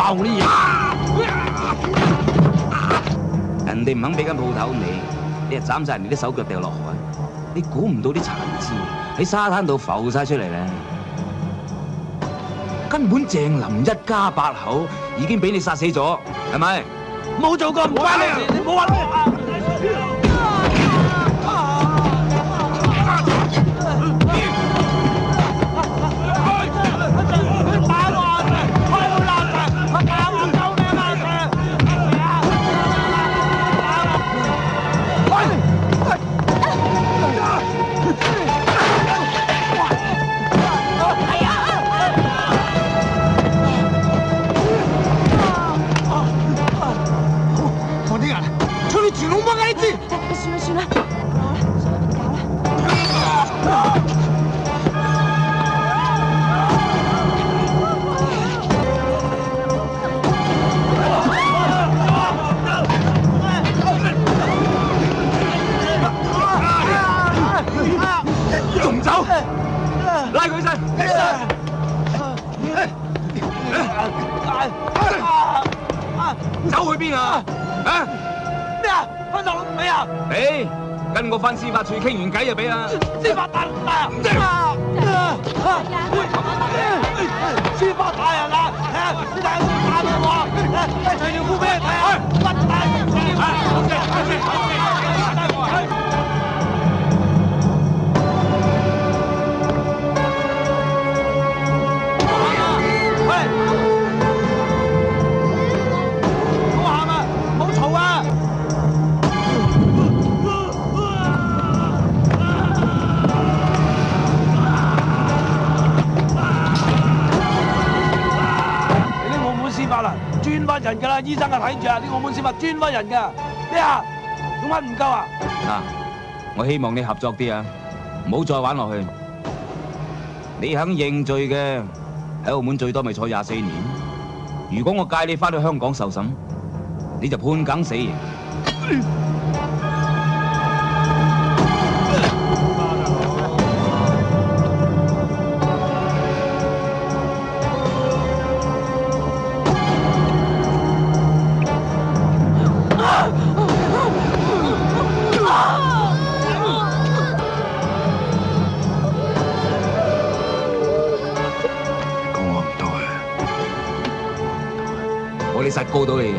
爆嗰啲嘢。人哋唔肯俾間鋪頭你就斬晒人哋啲手腳掉落海，你估唔到啲殘肢喺沙灘度浮晒出嚟咧。根本鄭林一家8口已經俾你殺死咗，係咪？冇做過，唔關你事，你唔好揾我。走去邊啊？啊？咩啊？翻大陸未啊？俾，跟我翻司法處傾完偈就俾啦。司法大人啊！唔得啊！司法大人啊！你大人打俾我，除條褲俾你睇啊！乜大人？專屈人㗎啦，醫生啊睇住啊！啲澳門司法專屈人㗎。咩啊？仲屈唔夠啊？嗱，我希望你合作啲啊，唔好再玩落去。你肯認罪嘅，喺澳門最多咪坐24年。如果我介你翻去香港受審，你就判梗死刑。我哋實告到你嘅。